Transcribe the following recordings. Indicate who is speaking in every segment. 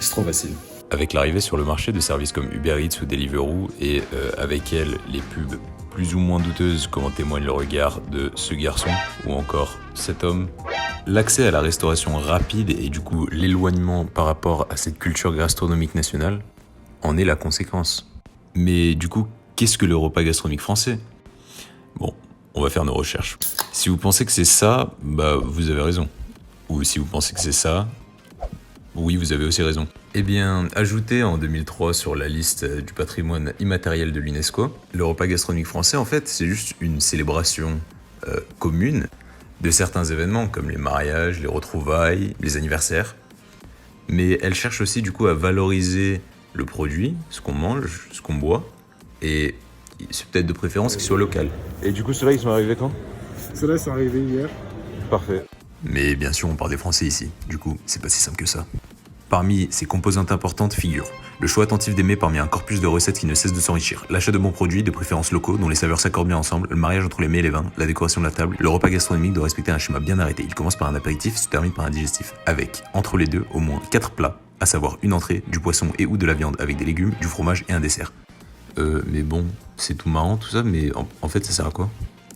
Speaker 1: C'est trop facile.
Speaker 2: Avec l'arrivée sur le marché de services comme Uber Eats ou Deliveroo et avec elles les pubs plus ou moins douteuses comme en témoigne le regard de ce garçon ou encore cet homme, l'accès à la restauration rapide et du coup l'éloignement par rapport à cette culture gastronomique nationale en est la conséquence. Mais du coup, qu'est-ce que le repas gastronomique français ? Bon, on va faire nos recherches. Si vous pensez que c'est ça, bah vous avez raison. Ou si vous pensez que c'est ça, oui, vous avez aussi raison. Eh bien, ajouté en 2003 sur la liste du patrimoine immatériel de l'UNESCO, le repas gastronomique français, en fait, c'est juste une célébration commune de certains événements comme les mariages, les retrouvailles, les anniversaires. Mais elle cherche aussi du coup à valoriser le produit, ce qu'on mange, ce qu'on boit, et c'est peut-être de préférence qu'il soit local.
Speaker 3: Et du coup, ceux-là, ils sont arrivés quand?
Speaker 4: Ceux-là sont arrivés hier.
Speaker 3: Parfait.
Speaker 2: Mais bien sûr, on parle des Français ici. Du coup, c'est pas si simple que ça. Parmi ces composantes importantes figurent le choix attentif d'aimer parmi un corpus de recettes qui ne cesse de s'enrichir, l'achat de bons produits, de préférence locaux, dont les saveurs s'accordent bien ensemble, le mariage entre les mets et les vins, la décoration de la table. Le repas gastronomique doit respecter un schéma bien arrêté. Il commence par un apéritif et se termine par un digestif, avec, entre les deux, au moins 4 plats, à savoir une entrée, du poisson et ou de la viande, avec des légumes, du fromage et un dessert. Mais bon, c'est tout marrant tout ça, mais en fait ça sert à quoi ?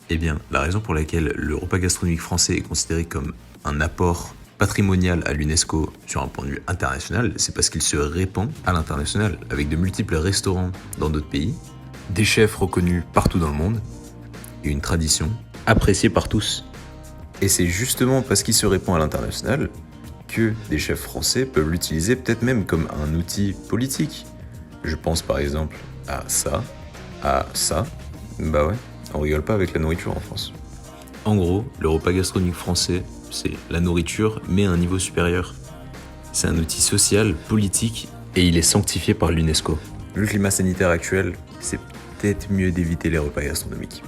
Speaker 2: Eh bien, la raison pour laquelle le repas gastronomique français est considéré comme un apport patrimonial à l'UNESCO sur un point de vue international, c'est parce qu'il se répand à l'international, avec de multiples restaurants dans d'autres pays, des chefs reconnus partout dans le monde, et une tradition appréciée par tous. Et c'est justement parce qu'il se répand à l'international que des chefs français peuvent l'utiliser peut-être même comme un outil politique. Je pense par exemple à ça, bah ouais, on rigole pas avec la nourriture en France. En gros, le repas gastronomique français, c'est la nourriture, mais à un niveau supérieur. C'est un outil social, politique, et il est sanctifié par l'UNESCO. Vu le climat sanitaire actuel, c'est peut-être mieux d'éviter les repas gastronomiques.